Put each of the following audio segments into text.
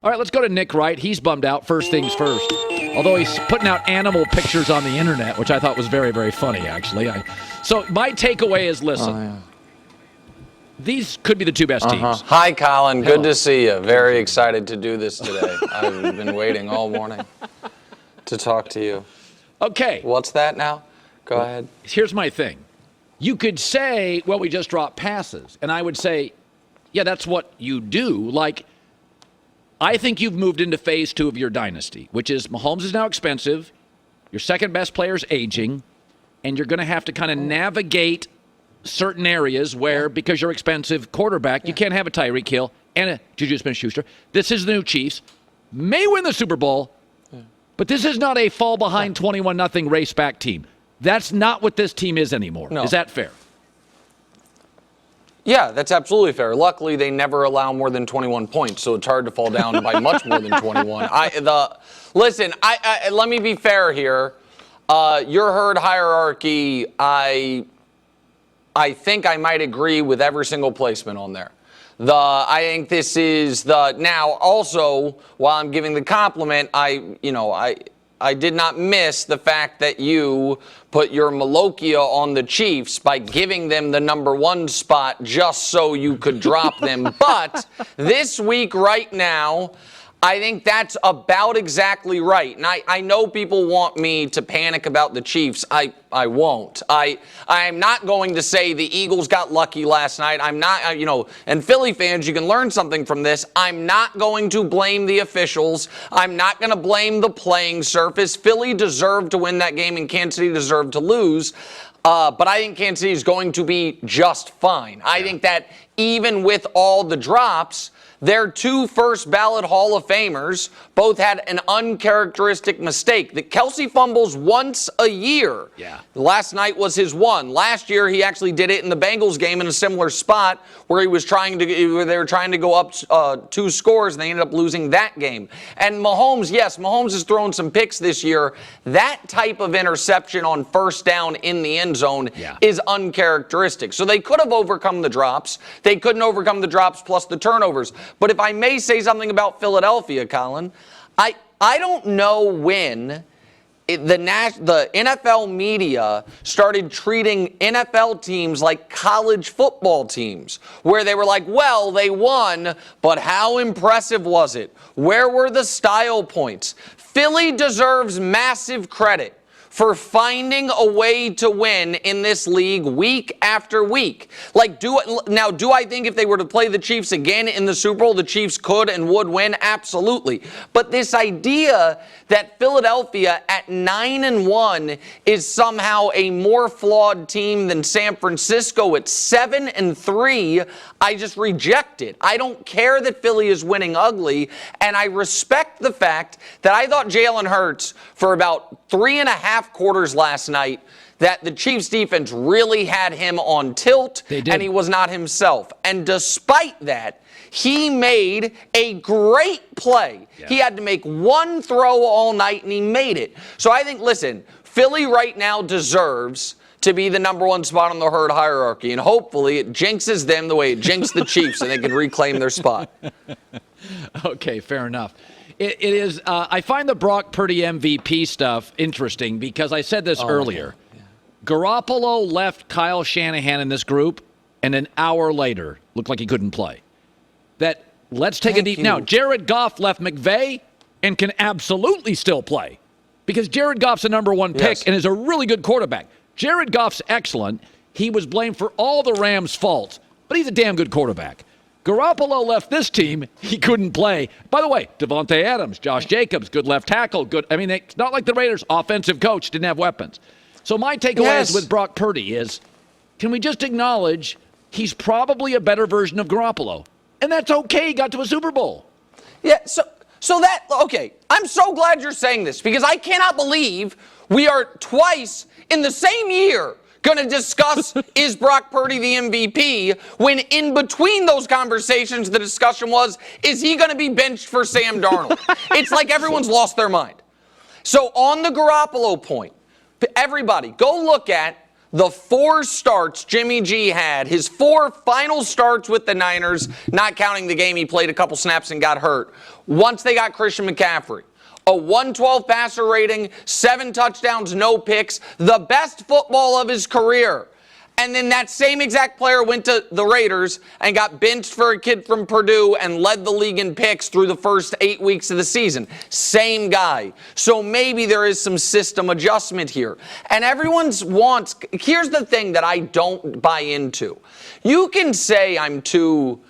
All right, let's go to Nick Wright. He's bummed out, first things first. Although he's putting out animal pictures on the internet, which I thought was very, very funny, actually. So my takeaway is, listen, these could be the two best teams. Hi, Colin. Hello. Good to see you. Very excited to do this today. I've been waiting all morning to talk to you. Okay. What's that now? Go ahead. Here's my thing. You could say, well, we just dropped passes. And I would say, yeah, that's what you do. Like, I think you've moved into phase 2 of your dynasty, which is Mahomes is now expensive, your second best player's aging, and you're going to have to kind of navigate certain areas where, because you're expensive quarterback, you can't have a Tyreek Hill and a Juju Smith-Schuster. This is the new Chiefs. May win the Super Bowl, but this is not a fall behind 21-0 race back team. That's not what this team is anymore. No. Is that fair? Yeah, that's absolutely fair. Luckily, they never allow more than 21 points, so it's hard to fall down by much more than 21. Listen, let me be fair here. Your herd hierarchy, I think I might agree with every single placement on there. I think this is now also, while I'm giving the compliment, I did not miss the fact that you put your Malokia on the Chiefs by giving them the number 1 spot just so you could drop them. But this week right now, I think that's about exactly right. And I know people want me to panic about the Chiefs. I won't. I'm not going to say the Eagles got lucky last night. I'm not, and Philly fans, you can learn something from this. I'm not going to blame the officials. I'm not going to blame the playing surface. Philly deserved to win that game and Kansas City deserved to lose. But I think Kansas City is going to be just fine. I think that even with all the drops, their 2 first ballot Hall of Famers both had an uncharacteristic mistake. The Kelce fumbles once a year. Yeah. Last night was his one. Last year he actually did it in the Bengals game in a similar spot where they were trying to go up 2 scores and they ended up losing that game. And Mahomes, yes, Mahomes has thrown some picks this year. That type of interception on first down in the end zone is uncharacteristic. So they could have overcome the drops. They couldn't overcome the drops plus the turnovers. But if I may say something about Philadelphia, Colin, I don't know when the NFL media started treating NFL teams like college football teams, where they were like, well, they won, but how impressive was it? Where were the style points? Philly deserves massive credit for finding a way to win in this league week after week. Do I think if they were to play the Chiefs again in the Super Bowl, the Chiefs could and would win? Absolutely. But this idea that Philadelphia at 9-1 is somehow a more flawed team than San Francisco at 7-3, I just reject it. I don't care that Philly is winning ugly, and I respect the fact that I thought Jalen Hurts for about 3.5 quarters last night that the Chiefs defense really had him on tilt and he was not himself. And despite that, he made a great play. Yeah. He had to make one throw all night and he made it. So I think, listen, Philly right now deserves to be the number 1 spot on the herd hierarchy, and hopefully it jinxes them the way it jinxed the Chiefs and they can reclaim their spot. Okay, fair enough. It is. I find the Brock Purdy MVP stuff interesting because I said this earlier. Yeah. Garoppolo left Kyle Shanahan in this group, and an hour later looked like he couldn't play. Let's take a deep. Now, Jared Goff left McVay and can absolutely still play because Jared Goff's a number 1 pick and is a really good quarterback. Jared Goff's excellent. He was blamed for all the Rams' faults, but he's a damn good quarterback. Garoppolo left this team. He couldn't play. By the way, Devontae Adams, Josh Jacobs, good left tackle. Good. I mean, it's not like the Raiders' offensive coach didn't have weapons. So my takeaway is with Brock Purdy is, can we just acknowledge he's probably a better version of Garoppolo? And that's okay. He got to a Super Bowl. Yeah, okay. I'm so glad you're saying this because I cannot believe we are twice in the same year going to discuss is Brock Purdy the MVP when in between those conversations the discussion was, is he going to be benched for Sam Darnold? It's like everyone's lost their mind. So on the Garoppolo point, everybody go look at the 4 starts Jimmy G had, his 4 final starts with the Niners, not counting the game he played a couple snaps and got hurt. once they got Christian McCaffrey. A 112 passer rating, 7 touchdowns, no picks, the best football of his career. And then that same exact player went to the Raiders and got benched for a kid from Purdue and led the league in picks through the first 8 weeks of the season. Same guy. So maybe there is some system adjustment here. And everyone's wants, here's the thing that I don't buy into. You can say I'm too,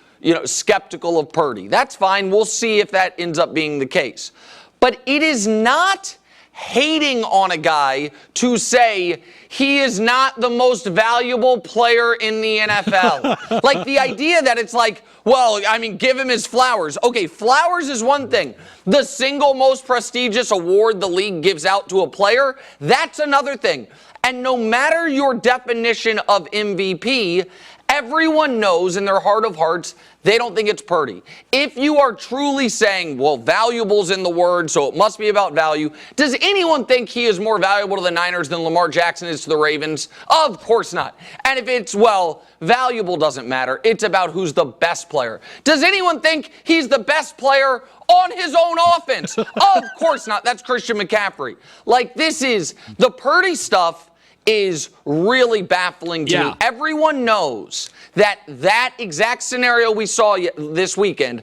skeptical of Purdy. That's fine. We'll see if that ends up being the case. But it is not hating on a guy to say he is not the most valuable player in the NFL. Like the idea that it's like, well, give him his flowers. Okay, flowers is one thing. The single most prestigious award the league gives out to a player, that's another thing. And no matter your definition of MVP, everyone knows in their heart of hearts they don't think it's Purdy. If you are truly saying, well, valuable's in the word, so it must be about value, does anyone think he is more valuable to the Niners than Lamar Jackson is to the Ravens? Of course not. And if it's, well, valuable doesn't matter. It's about who's the best player. Does anyone think he's the best player on his own offense? Of course not. That's Christian McCaffrey. Like, this is, the Purdy stuff is really baffling to me. Everyone knows that exact scenario we saw this weekend,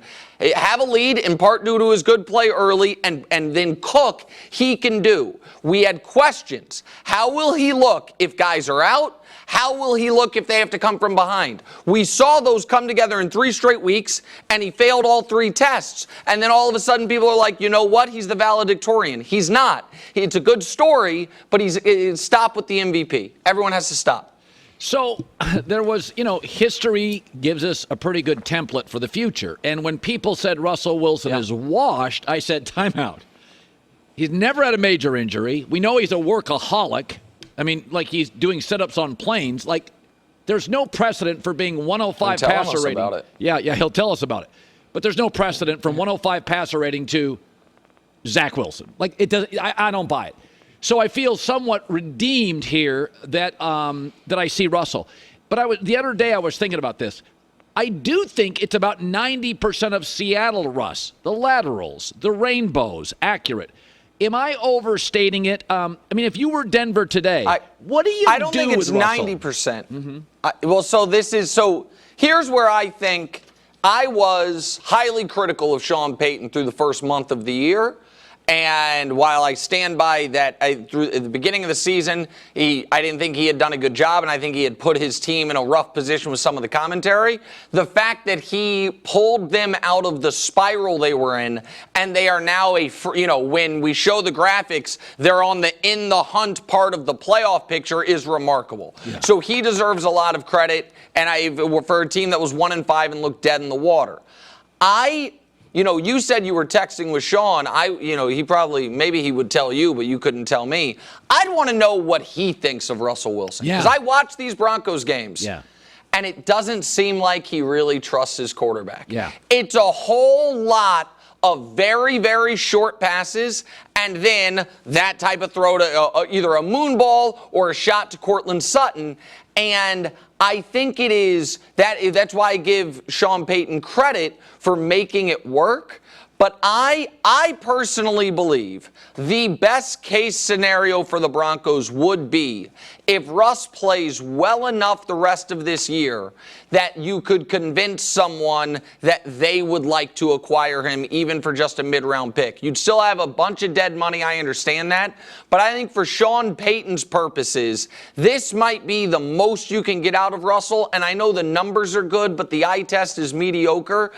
have a lead in part due to his good play early and then cook, he can do. We had questions. How will he look if guys are out? How will he look if they have to come from behind? We saw those come together in 3 straight weeks, and he failed all 3 tests. And then all of a sudden people are like, you know what? He's the valedictorian. He's not. It's a good story, but stop with the MVP. Everyone has to stop. So there was, history gives us a pretty good template for the future. And when people said Russell Wilson is washed, I said, timeout. He's never had a major injury. We know he's a workaholic. Like he's doing sit-ups on planes. Like, there's no precedent for being 105 passer rating. About it. Yeah, he'll tell us about it. But there's no precedent from 105 passer rating to Zach Wilson. Like, it does. I don't buy it. So I feel somewhat redeemed here that I see Russell. But the other day I was thinking about this. I do think it's about 90% of Seattle, Russ. The laterals, the rainbows, accurate. Am I overstating it? If you were Denver today, what do you do with Russell? I don't think it's 90%. Mm-hmm. Here's where I think I was highly critical of Sean Payton through the first month of the year. And while I stand by that, through the beginning of the season, I didn't think he had done a good job, and I think he had put his team in a rough position with some of the commentary. The fact that he pulled them out of the spiral they were in, and they are now when we show the graphics, they're on the in the hunt part of the playoff picture is remarkable. Yeah. So he deserves a lot of credit, and for a team that was 1-5 and looked dead in the water. You said you were texting with Sean. Maybe he would tell you, but you couldn't tell me. I'd want to know what he thinks of Russell Wilson. Because I watch these Broncos games. Yeah. And it doesn't seem like he really trusts his quarterback. Yeah. It's a whole lot of very, very short passes, and then that type of throw to either a moon ball or a shot to Cortland Sutton. And I think it is that's why I give Sean Payton credit for making it work. But I personally believe the best case scenario for the Broncos would be if Russ plays well enough the rest of this year that you could convince someone that they would like to acquire him even for just a mid-round pick. You'd still have a bunch of dead money, I understand that. But I think for Sean Payton's purposes, this might be the most you can get out of Russell. And I know the numbers are good, but the eye test is mediocre.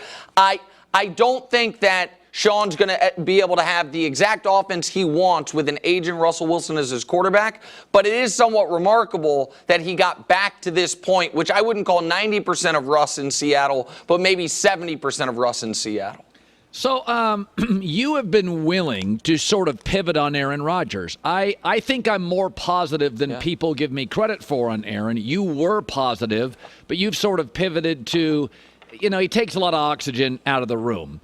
I don't think that Sean's going to be able to have the exact offense he wants with an aging Russell Wilson as his quarterback, but it is somewhat remarkable that he got back to this point, which I wouldn't call 90% of Russ in Seattle, but maybe 70% of Russ in Seattle. So you have been willing to sort of pivot on Aaron Rodgers. I think I'm more positive than people give me credit for on Aaron. You were positive, but you've sort of pivoted to, he takes a lot of oxygen out of the room.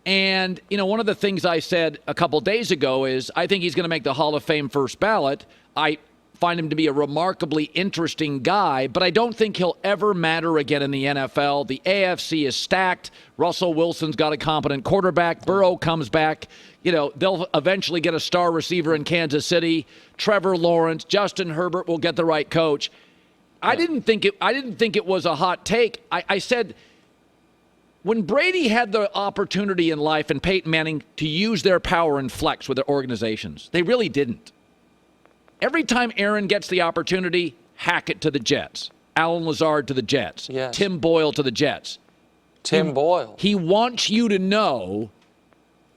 And, one of the things I said a couple days ago is I think he's going to make the Hall of Fame first ballot. I find him to be a remarkably interesting guy, but I don't think he'll ever matter again in the NFL. The AFC is stacked. Russell Wilson's got a competent quarterback. Burrow comes back. You know, they'll eventually get a star receiver in Kansas City. Trevor Lawrence, Justin Herbert will get the right coach. I didn't think it was a hot take. I said when Brady had the opportunity in life and Peyton Manning to use their power and flex with their organizations, they really didn't. Every time Aaron gets the opportunity, Hackett to the Jets. Alan Lazard to the Jets. Yes. Tim Boyle to the Jets. Tim Boyle. He wants you to know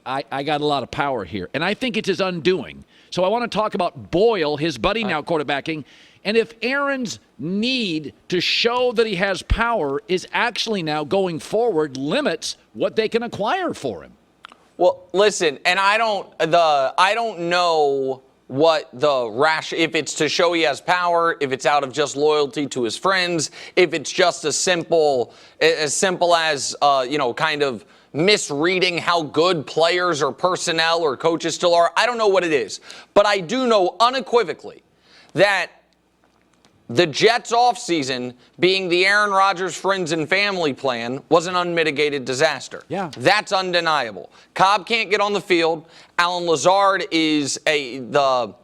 I got a lot of power here. And I think it's his undoing. So I want to talk about Boyle, his buddy now quarterbacking, and if Aaron's need to show that he has power is actually now going forward limits what they can acquire for him. Well, listen, and I don't know what the if it's to show he has power, if it's out of just loyalty to his friends, if it's just as simple as kind of misreading how good players or personnel or coaches still are. I don't know what it is, but I do know unequivocally that the Jets offseason, being the Aaron Rodgers friends and family plan, was an unmitigated disaster. Yeah. That's undeniable. Cobb can't get on the field. Alan Lazard is at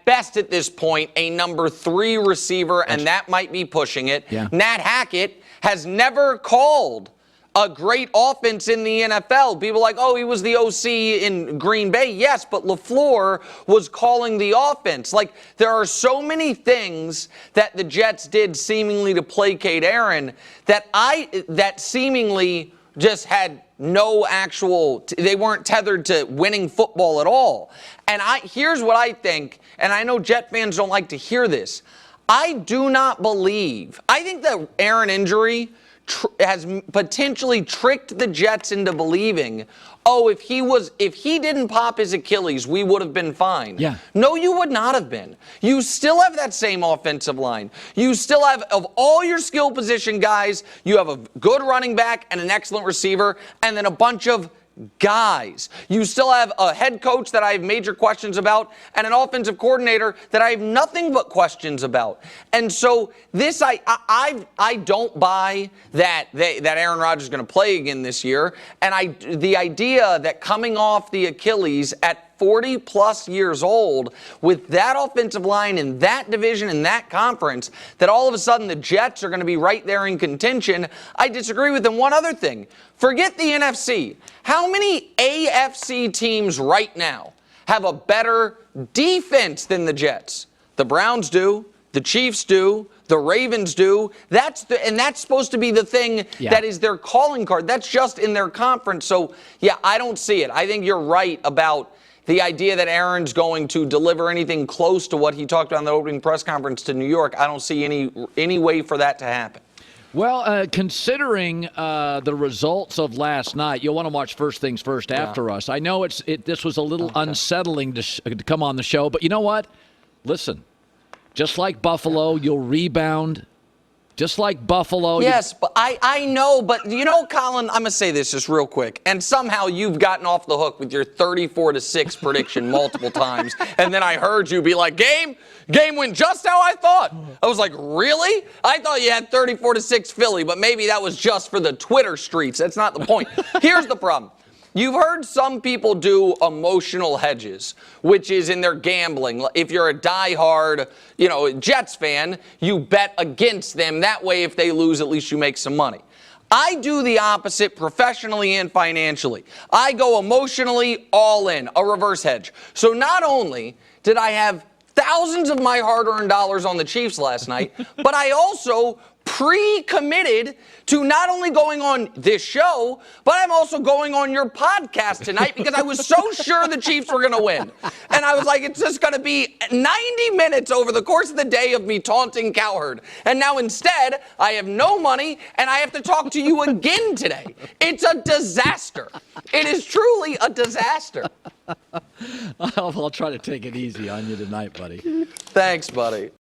best at this point a number 3 receiver, and that might be pushing it. Yeah. Nat Hackett has never called a great offense in the NFL. People are like, oh, he was the OC in Green Bay. Yes, but LaFleur was calling the offense. Like, there are so many things that the Jets did seemingly to placate Aaron that seemingly just had no actual, they weren't tethered to winning football at all. And here's what I think, and I know Jet fans don't like to hear this. I do not believe, I think the Aaron injury has potentially tricked the Jets into believing, oh, if he didn't pop his Achilles, we would have been fine. Yeah. No, you would not have been. You still have that same offensive line. You still have, of all your skill position guys, you have a good running back and an excellent receiver, and then a bunch of guys. You still have a head coach that I have major questions about and an offensive coordinator that I have nothing but questions about. And so this, I don't buy that Aaron Rodgers is going to play again this year. And the idea that coming off the Achilles at 40 plus years old with that offensive line in that division, in that conference, that all of a sudden the Jets are going to be right there in contention, I disagree with them. One other thing, forget the NFC. How many AFC teams right now have a better defense than the Jets? The Browns do. The Chiefs do. The Ravens do. And that's supposed to be the thing that is their calling card. That's just in their conference. So, yeah, I don't see it. I think you're right about the idea that Aaron's going to deliver anything close to what he talked about in the opening press conference to New York. I don't see any way for that to happen. Well, considering the results of last night, you'll want to watch First Things First after us. I know this was a little unsettling to come on the show, but you know what? Listen, just like Buffalo, you'll rebound. Just like Buffalo. Yes, but I know, but you know, Colin, I'm going to say this just real quick. And somehow you've gotten off the hook with your 34-6 prediction multiple times. And then I heard you be like, game went just how I thought. I was like, really? I thought you had 34-6 Philly, but maybe that was just for the Twitter streets. That's not the point. Here's the problem. You've heard some people do emotional hedges, which is in their gambling. If you're a diehard, Jets fan, you bet against them. That way, if they lose, at least you make some money. I do the opposite professionally and financially. I go emotionally all in, a reverse hedge. So not only did I have thousands of my hard-earned dollars on the Chiefs last night, but I also pre-committed to not only going on this show, but I'm also going on your podcast tonight because I was so sure the Chiefs were going to win. And I was like, it's just going to be 90 minutes over the course of the day of me taunting Cowherd. And now instead, I have no money and I have to talk to you again today. It's a disaster. It is truly a disaster. I'll try to take it easy on you tonight, buddy. Thanks, buddy.